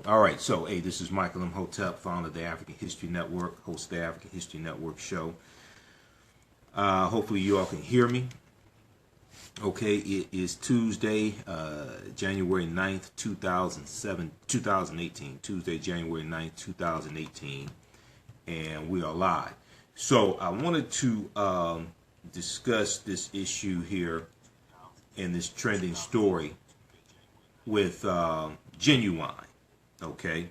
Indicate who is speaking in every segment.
Speaker 1: All right, so hey, this is Michael Imhotep, founder of the African History Network, host of the African History Network show. Hopefully you all can hear me. Okay, it is Tuesday, January 9th, 2018. Tuesday, January 9th, 2018, and we are live. So I wanted to discuss this issue here in this trending story with Ginuwine. Okay,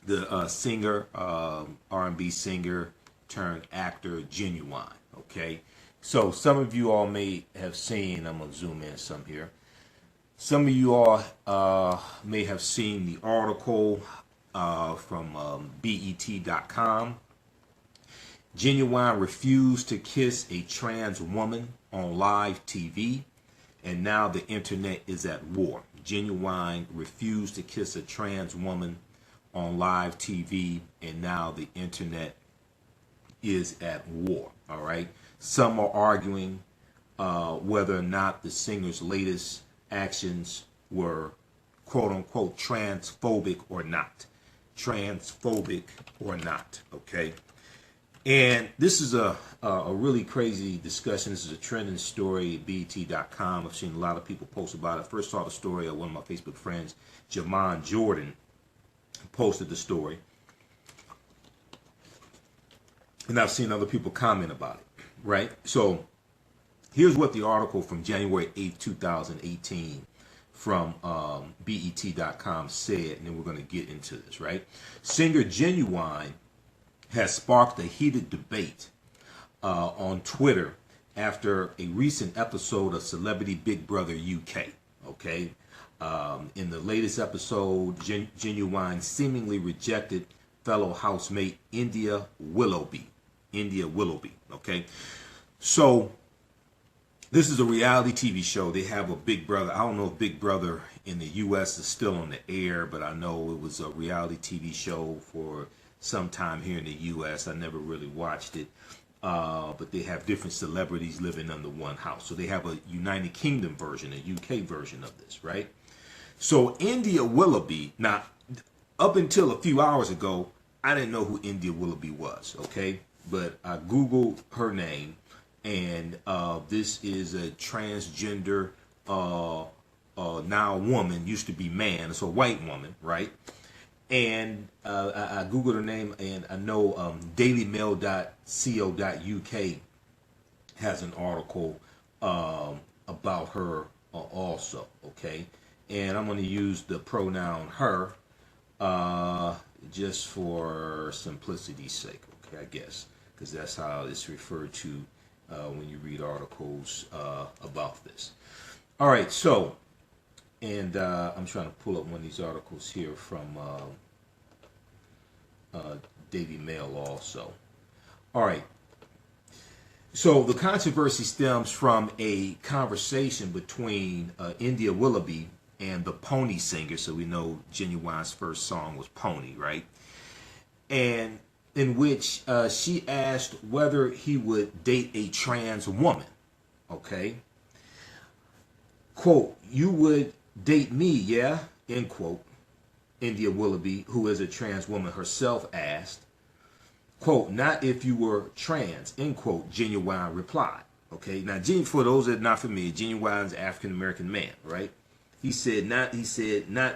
Speaker 1: the singer, R&B singer turned actor Ginuwine. Okay, so some of you all may have seen, I'm going to zoom in some here. Some of you all may have seen the article from BET.com. Ginuwine refused to kiss a trans woman on live TV, and now the internet is at war. Ginuwine refused to kiss a trans woman on live TV, and now the internet is at war. All right. Some are arguing whether or not the singer's latest actions were quote unquote transphobic or not. Transphobic or not. Okay. And this is a really crazy discussion. This is a trending story at BET.com. I've seen a lot of people post about it. First saw the story of one of my Facebook friends, Jamon Jordan, posted the story. And I've seen other people comment about it, right? So here's what the article from January 8th, 2018 from BET.com said, and then we're going to get into this, right? Singer Ginuwine has sparked a heated debate on Twitter after a recent episode of Celebrity Big Brother UK. Okay, in the latest episode, Ginuwine seemingly rejected fellow housemate India Willoughby. Okay, so this is a reality TV show. They have a Big Brother. I don't know if Big Brother in the U.S. is still on the air, but I know it was a reality TV show for sometime here in the U.S. I never really watched it, but they have different celebrities living under one house. So they have a United Kingdom version, a UK version of this, right? So India Willoughby, now, up until a few hours ago, I didn't know who India Willoughby was, okay? But I Googled her name, and this is a transgender, now woman, used to be man. It's a white woman, right? And I Googled her name, and I know dailymail.co.uk has an article about her also, okay? And I'm going to use the pronoun her just for simplicity's sake, okay, I guess, because that's how it's referred to when you read articles about this. All right, so, and I'm trying to pull up one of these articles here from Daily Mail also. All right. So the controversy stems from a conversation between India Willoughby and the Pony singer. So we know Ginuwine's first song was Pony, right? And in which she asked whether he would date a trans woman. Okay. Quote, "You would date me, yeah?" End quote. India Willoughby, who is a trans woman herself, asked. Quote, "Not if you were trans," end quote, Ginuwine replied. Okay, now for those that are not familiar, Ginuwine's an African-American man, right? He said not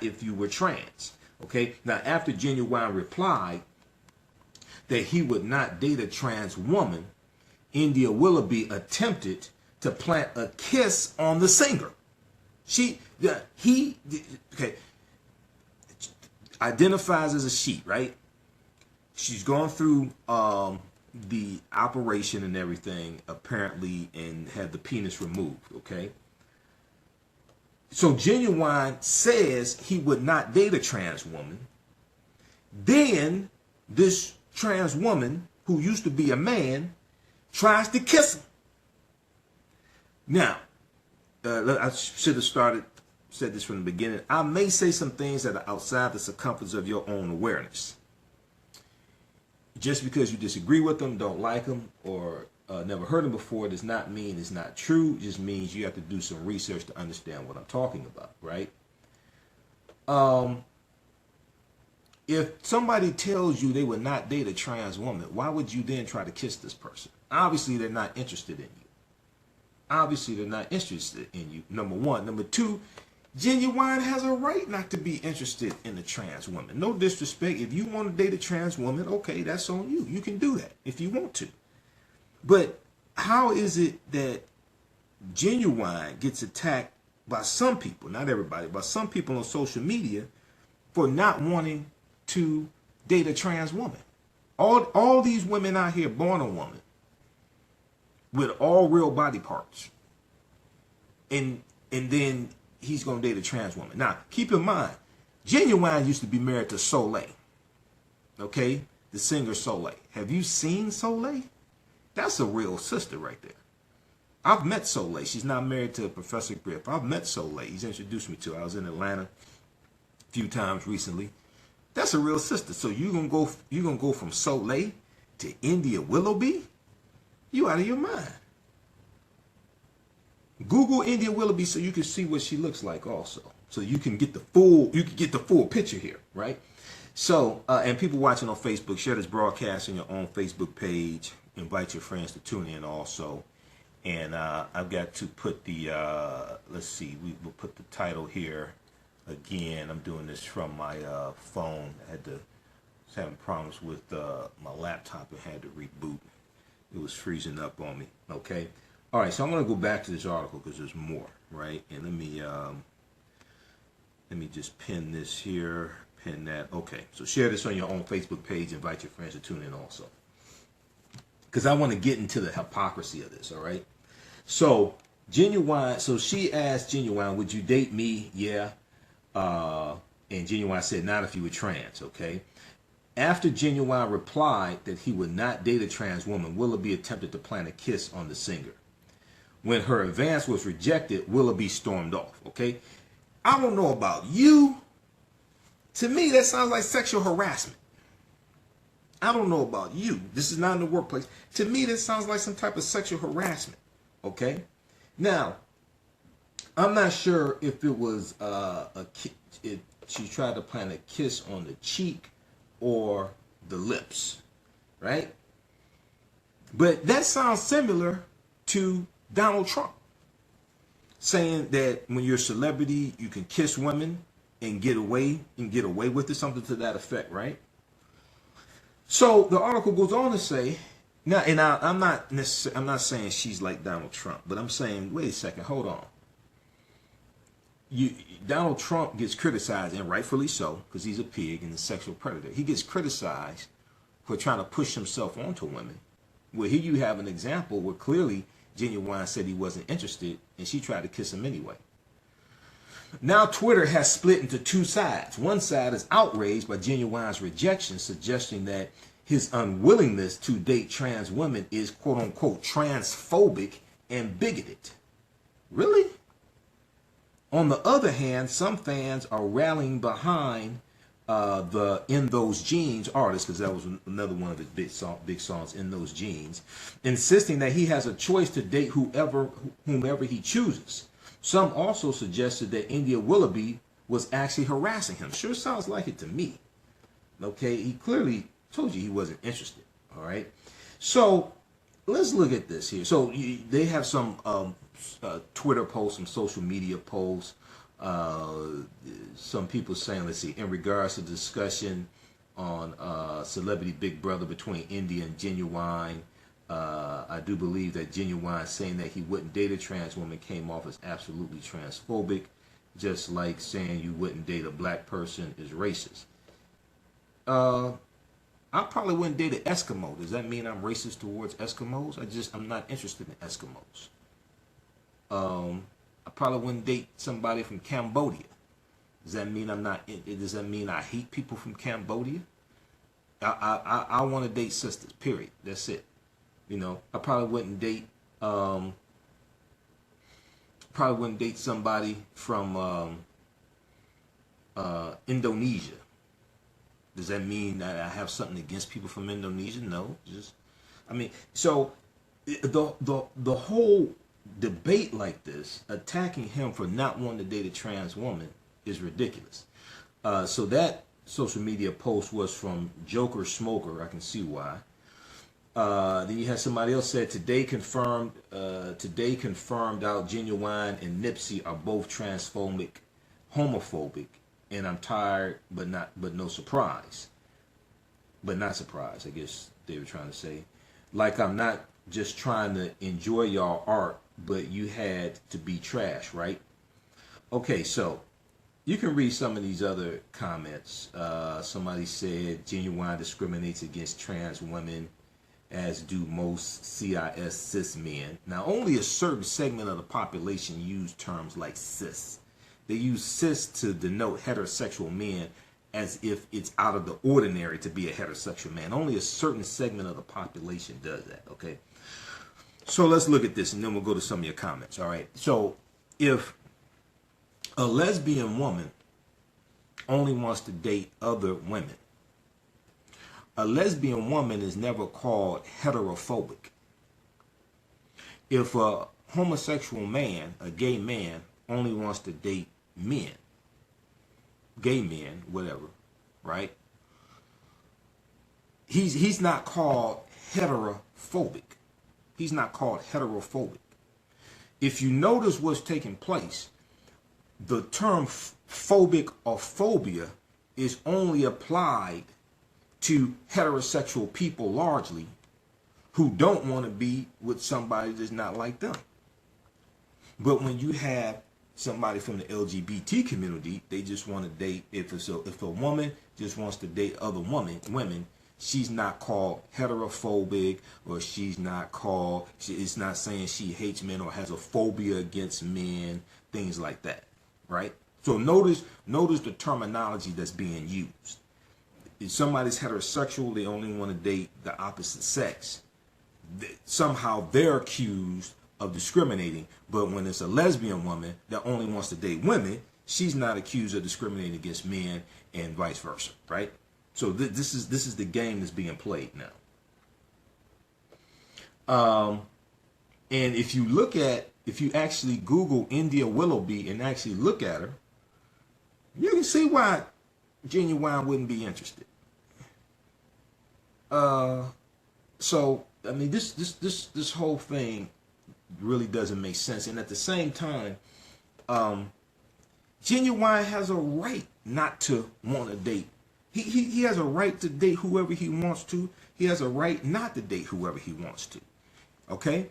Speaker 1: if you were trans. Okay, now after Ginuwine replied that he would not date a trans woman, India Willoughby attempted to plant a kiss on the singer. He identifies as a she, right? She's gone through the operation and everything, apparently, and had the penis removed, okay? So Ginuwine says he would not date a trans woman. Then this trans woman, who used to be a man, tries to kiss him. Now, I should have said this from the beginning. I may say some things that are outside the circumference of your own awareness. Just because you disagree with them, don't like them, or never heard them before, does not mean it's not true. It just means you have to do some research to understand what I'm talking about, right? if somebody tells you they would not date a trans woman, why would you then try to kiss this person? Obviously, they're not interested in you. Obviously, they're not interested in you, number one. Number two, Ginuwine has a right not to be interested in a trans woman. No disrespect. If you want to date a trans woman, okay, that's on you. You can do that if you want to. But how is it that Ginuwine gets attacked by some people, not everybody, but some people on social media for not wanting to date a trans woman? All these women out here born a woman with all real body parts. And then he's going to date a trans woman. Now, keep in mind, Ginuwine used to be married to Soleil. Okay? The singer Soleil. Have you seen Soleil? That's a real sister right there. I've met Soleil. She's not married to Professor Griff. I've met Soleil. He's introduced me to her. I was in Atlanta a few times recently. That's a real sister. So you're gonna go from Soleil to India Willoughby? You out of your mind. Google India Willoughby so you can see what she looks like also. So you can get the full picture here, right? So, and people watching on Facebook, share this broadcast on your own Facebook page. Invite your friends to tune in also. And I've got to put the, let's see, we will put the title here again. I'm doing this from my phone. I was having problems with my laptop and had to reboot. It was freezing up on me, okay? All right, so I'm going to go back to this article because there's more, right? And let me just pin this here, pin that. Okay, so share this on your own Facebook page. Invite your friends to tune in also. Because I want to get into the hypocrisy of this, all right? So Ginuwine, so she asked Ginuwine, would you date me? Yeah. And Ginuwine said, not if you were trans, okay? After Ginuwine replied that he would not date a trans woman, Willoughby attempted to plant a kiss on the singer. When her advance was rejected, Willoughby stormed off, okay? I don't know about you. To me, that sounds like sexual harassment. I don't know about you. This is not in the workplace. To me, this sounds like some type of sexual harassment, okay? Now, I'm not sure if it was if she tried to plant a kiss on the cheek or the lips, right? But that sounds similar to Donald Trump saying that when you're a celebrity, you can kiss women and get away with it, something to that effect, right? So the article goes on to say, now, and I'm not saying she's like Donald Trump, but I'm saying, wait a second, hold on. Donald Trump gets criticized, and rightfully so, because he's a pig and a sexual predator. He gets criticized for trying to push himself onto women. Well, here you have an example where clearly Ginuwine said he wasn't interested, and she tried to kiss him anyway. Now Twitter has split into two sides. One side is outraged by Ginuwine's rejection, suggesting that his unwillingness to date trans women is quote-unquote transphobic and bigoted. Really? On the other hand, some fans are rallying behind the In Those Jeans artist, because that was another one of his big songs, In Those Jeans, insisting that he has a choice to date whomever he chooses. Some also suggested that India Willoughby was actually harassing him. Sure sounds like it to me. Okay, he clearly told you he wasn't interested. All right, so let's look at this here. So they have some Twitter posts, some social media posts. Some people saying, let's see, in regards to discussion on Celebrity Big Brother between India and Ginuwine, I do believe that Ginuwine saying that he wouldn't date a trans woman came off as absolutely transphobic, just like saying you wouldn't date a black person is racist. I probably wouldn't date an Eskimo. Does that mean I'm racist towards Eskimos? I'm not interested in Eskimos. I probably wouldn't date somebody from Cambodia. Does that mean does that mean I hate people from Cambodia? I want to date sisters, period. That's it. You know, I probably wouldn't date somebody from Indonesia. Does that mean that I have something against people from Indonesia? No, so the whole debate like this, attacking him for not wanting to date a trans woman, is ridiculous. So that social media post was from Joker Smoker. I can see why. Then you had somebody else said today confirmed out Ginuwine and Nipsey are both transphobic, homophobic, and I'm tired, but no surprise. But not surprised, I guess they were trying to say. Like I'm not just trying to enjoy y'all art, but you had to be trash, right? Okay, so you can read some of these other comments. Somebody said Ginuwine discriminates against trans women, as do most CIS cis men. Now, only a certain segment of the population use terms like cis. They use cis to denote heterosexual men as if it's out of the ordinary to be a heterosexual man. Only a certain segment of the population does that, okay? So let's look at this, and then we'll go to some of your comments, all right? So if a lesbian woman only wants to date other women, a lesbian woman is never called heterophobic. If a homosexual man, a gay man, only wants to date men, gay men, whatever, right? He's not called heterophobic. He's not called heterophobic. If you notice what's taking place, the term phobic or phobia is only applied to heterosexual people largely who don't want to be with somebody that's not like them. But when you have somebody from the LGBT community, they just want to date, if a woman just wants to date other women, she's not called heterophobic, or she's not called, it's not saying she hates men or has a phobia against men, things like that, right? So notice the terminology that's being used. If somebody's heterosexual, they only want to date the opposite sex, somehow they're accused of discriminating. But when it's a lesbian woman that only wants to date women, she's not accused of discriminating against men, and vice versa, right? So this is the game that's being played now. And if you actually Google India Willoughby and actually look at her, you can see why Ginuwine wouldn't be interested. So I mean, this whole thing really doesn't make sense. And at the same time, Ginuwine has a right not to want to date. He has a right to date whoever he wants to. He has a right not to date whoever he wants to. Okay?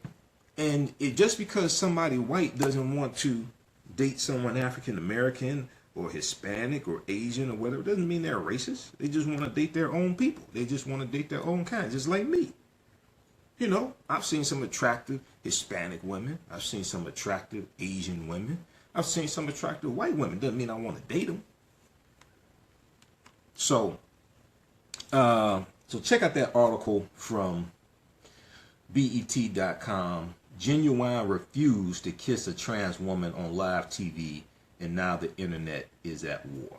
Speaker 1: And just because somebody white doesn't want to date someone African American or Hispanic or Asian or whatever, doesn't mean they're racist. They just want to date their own people. They just want to date their own kind, just like me. You know, I've seen some attractive Hispanic women. I've seen some attractive Asian women. I've seen some attractive white women. Doesn't mean I want to date them. So check out that article from BET.com. Ginuwine refused to kiss a trans woman on live TV, and now the internet is at war.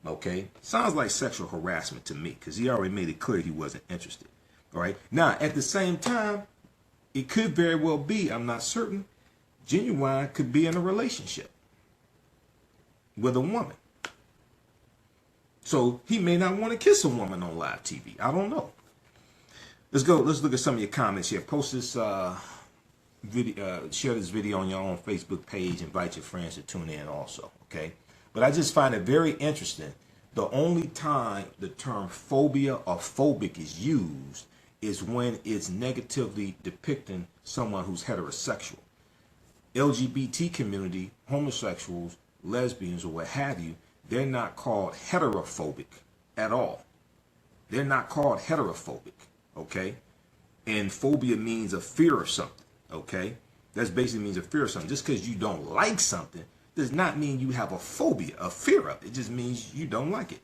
Speaker 1: Okay? Sounds like sexual harassment to me, because he already made it clear he wasn't interested. All right? Now, at the same time, it could very well be, I'm not certain, Ginuwine could be in a relationship with a woman. So he may not want to kiss a woman on live TV. I don't know. Let's look at some of your comments here. Post this video, share this video on your own Facebook page. Invite your friends to tune in also, okay? But I just find it very interesting. The only time the term phobia or phobic is used is when it's negatively depicting someone who's heterosexual. LGBT community, homosexuals, lesbians, or what have you, they're not called heterophobic at all. They're not called heterophobic, okay? And phobia means a fear of something, okay? That basically means a fear of something. Just because you don't like something does not mean you have a phobia, a fear of it. It just means you don't like it.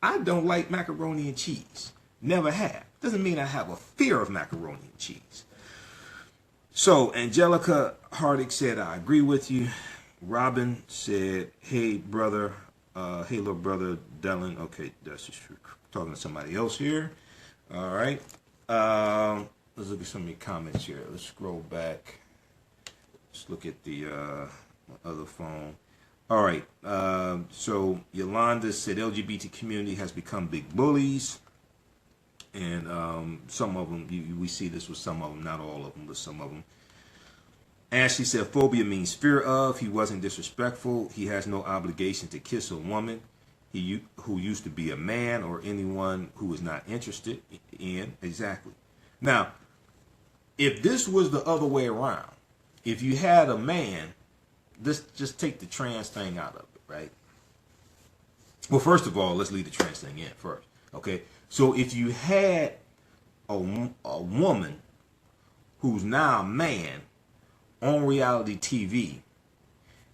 Speaker 1: I don't like macaroni and cheese. Never have. Doesn't mean I have a fear of macaroni and cheese. So Angelica Hardick said, I agree with you. Robin said, hey, brother. Hey, little brother Dylan. Okay, that's just talking to somebody else here. All right. Let's look at some of your comments here. Let's scroll back. Let's look at the other phone. All right. So Yolanda said LGBT community has become big bullies. And some of them, we see this with some of them, not all of them, but some of them. Ashley said phobia means fear of. He wasn't disrespectful. He has no obligation to kiss a woman who used to be a man or anyone who is not interested in. Exactly. Now, if this was the other way around, if you had a man, just take the trans thing out of it, right? Well, first of all, let's leave the trans thing in first. Okay. So if you had a woman who's now a man on reality TV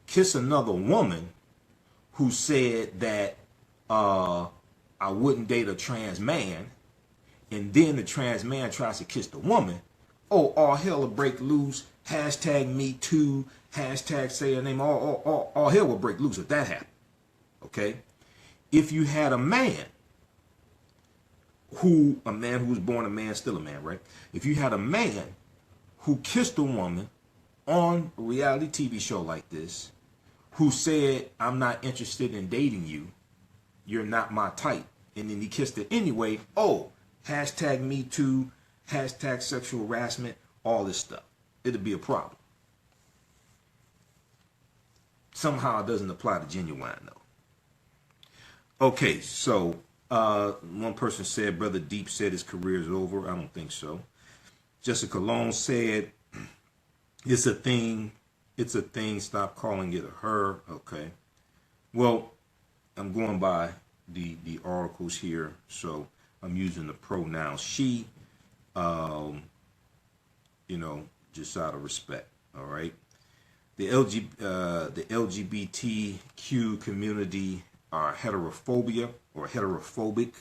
Speaker 1: kiss another woman who said that I wouldn't date a trans man, and then the trans man tries to kiss the woman, oh, all hell will break loose. Hashtag me too. Hashtag say her name. All hell will break loose if that happened. Okay? If you had a man who was born a man, still a man, right? If you had a man who kissed a woman on a reality TV show like this, who said, I'm not interested in dating you, you're not my type, and then he kissed her anyway, oh, hashtag me too, hashtag sexual harassment, all this stuff. It'll be a problem. Somehow it doesn't apply to Ginuwine, though. Okay, so one person said, Brother Deep said his career is over. I don't think so. Jessica Long said, it's a thing. It's a thing. Stop calling it a her. Okay. Well, I'm going by the articles here, so I'm using the pronoun she, just out of respect. All right. The LGBTQ community are heterophobia or heterophobic,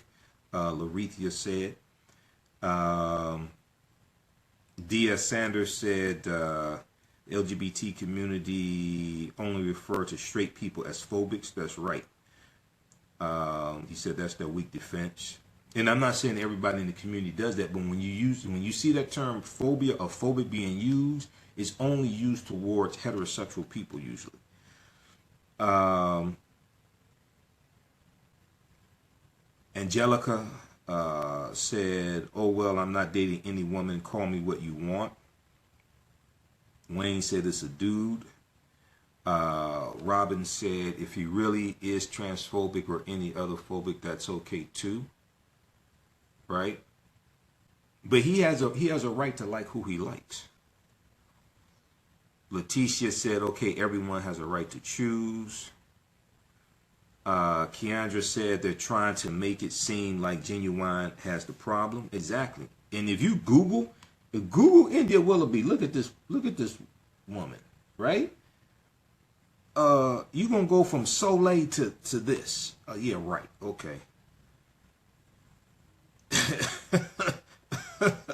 Speaker 1: Larethia said. D.S. Sanders said LGBT community only refer to straight people as phobics. That's right. He said that's their weak defense. And I'm not saying everybody in the community does that, but when you see that term phobia or phobic being used, it's only used towards heterosexual people usually. Angelica said, oh, well, I'm not dating any woman. Call me what you want. Wayne said it's a dude. Robin said if he really is transphobic or any other phobic, that's okay too. Right? But he has a right to like who he likes. Letitia said, okay, everyone has a right to choose. Keandra said they're trying to make it seem like Ginuwine has the problem. Exactly. And if you Google India Willoughby, look at this woman, right? You're gonna go from Soleil to this. Yeah, right. Okay.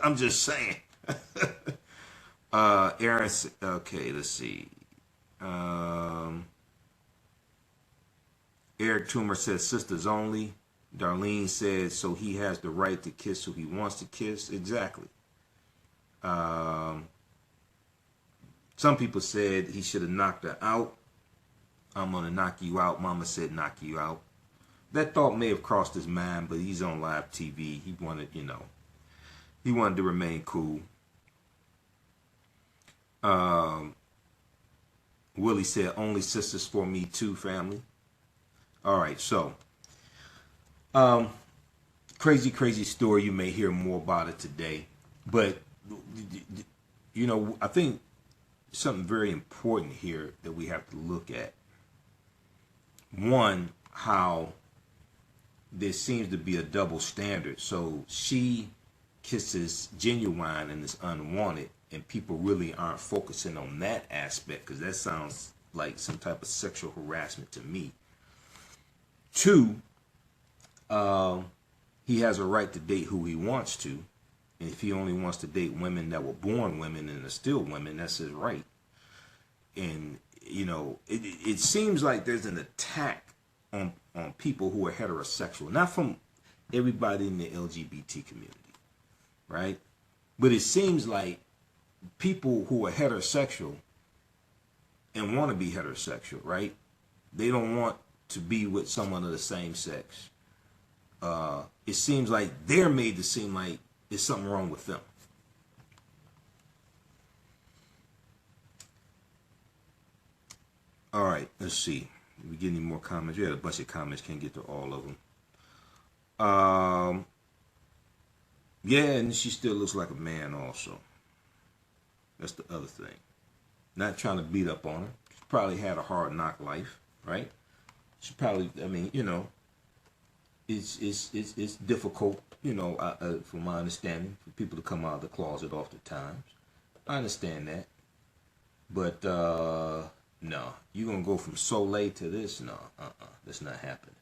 Speaker 1: I'm just saying. Aaron, okay, let's see. Eric Toomer says sisters only. Darlene said so he has the right to kiss who he wants to kiss. Exactly. Some people said he should have knocked her out. I'm gonna knock you out. Mama said knock you out. That thought may have crossed his mind, but he's on live TV. He wanted to remain cool. Willie said only sisters for me too, family. All right, so crazy story. You may hear more about it today, but I think something very important here that we have to look at. One, how there seems to be a double standard. So she kisses Ginuwine and is unwanted, and people really aren't focusing on that aspect because that sounds like some type of sexual harassment to me. Two, he has a right to date who he wants to, and if he only wants to date women that were born women and are still women, that's his right. And it seems like there's an attack on people who are heterosexual, not from everybody in the LGBT community, right? But it seems like people who are heterosexual and want to be heterosexual, right? They don't want to be with someone of the same sex. It seems like they're made to seem like there's something wrong with them. All right, let's see. We get any more comments? We had a bunch of comments. Can't get to all of them. Yeah, and she still looks like a man also. That's the other thing. Not trying to beat up on her. She probably had a hard knock life, right? She probably, I mean, you know, it's difficult, you know, from my understanding, for people to come out of the closet oftentimes. I understand that. But, no. You're going to go from Soleil to this? No, that's not happening.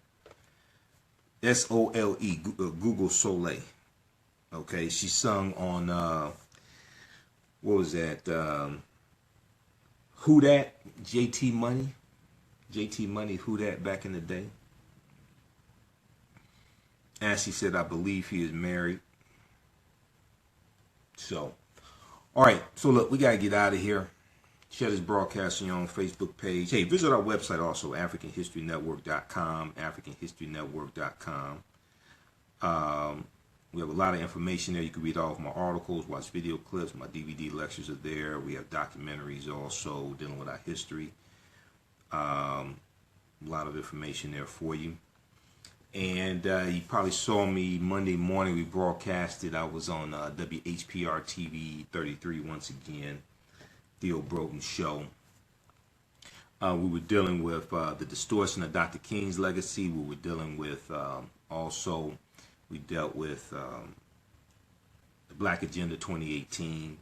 Speaker 1: S-O-L-E, Google Soleil. Okay, she sung on, what was that? Who Dat? JT Money? JT Money, Who Dat back in the day? And she said, I believe he is married. So, all right. So, look, we got to get out of here. Share this broadcasting on Facebook page. Hey, visit our website also, AfricanHistoryNetwork.com, AfricanHistoryNetwork.com. We have a lot of information there. You can read all of my articles, watch video clips. My DVD lectures are there. We have documentaries also dealing with our history. A lot of information there for you. And you probably saw me Monday morning. We broadcasted. I was on WHPR TV 33 once again. Theo Broden Show. We were dealing with the distortion of Dr. King's legacy. We were dealing with also, we dealt with the Black Agenda 2018,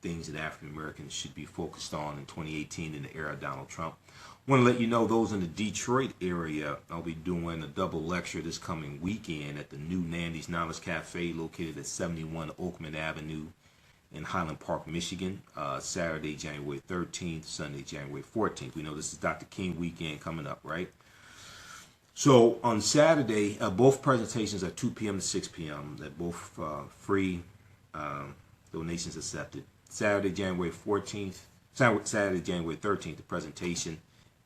Speaker 1: things that African Americans should be focused on in 2018 in the era of Donald Trump. I want to let you know, those in the Detroit area, I'll be doing a double lecture this coming weekend at the new Nandy's Knowledge Cafe located at 71 Oakman Avenue in Highland Park, Michigan, Saturday, January 13th, Sunday, January 14th. We know this is Dr. King weekend coming up, right? So on Saturday, both presentations are 2 p.m. to 6 p.m. They're both free, donations accepted. Saturday, January 14th, Saturday, January 13th, the presentation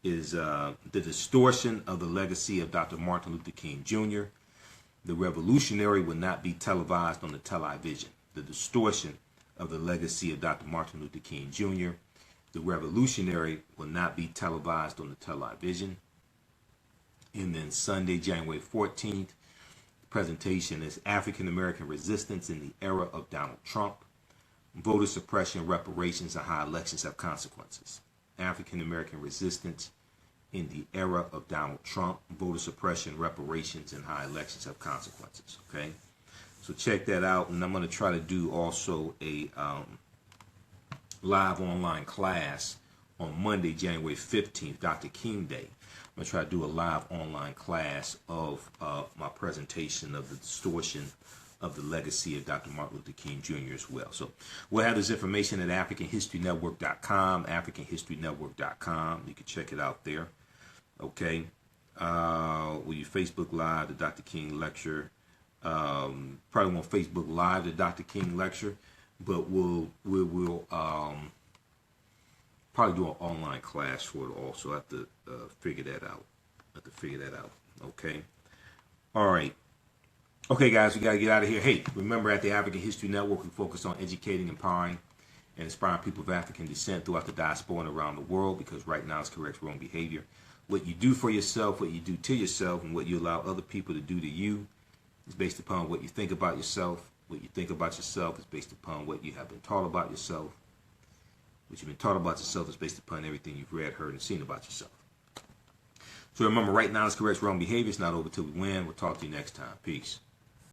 Speaker 1: is The Distortion of the Legacy of Dr. Martin Luther King Jr. The Revolutionary will not be televised on the television. The Distortion of the Legacy of Dr. Martin Luther King Jr. The Revolutionary will not be televised on the television. And then Sunday, January 14th, the presentation is African American Resistance in the Era of Donald Trump. Voter suppression, reparations, and how elections have consequences. African American Resistance in the Era of Donald Trump. Voter suppression, reparations, and how elections have consequences. Okay? So check that out, and I'm going to try to do also a live online class on Monday, January 15th, Dr. King Day. I'm going to try to do a live online class of my presentation of the distortion of the legacy of Dr. Martin Luther King Jr. as well. So we'll have this information at AfricanHistoryNetwork.com, AfricanHistoryNetwork.com. You can check it out there. Okay. Will you Facebook Live the Dr. King lecture? Probably won't Facebook Live the Dr. King lecture, but we'll probably do an online class for it also. I have to figure that out. Okay. All right. Okay, guys, we got to get out of here. Hey, remember, at the African History Network, we focus on educating, empowering, and inspiring people of African descent throughout the diaspora and around the world, because right now it's correct wrong behavior. What you do for yourself, what you do to yourself, and what you allow other people to do to you is based upon what you think about yourself. What you think about yourself is based upon what you have been taught about yourself. What you've been taught about yourself is based upon everything you've read, heard, and seen about yourself. So remember, right now it's correct wrong behavior. It's not over till we win. We'll talk to you next time. Peace.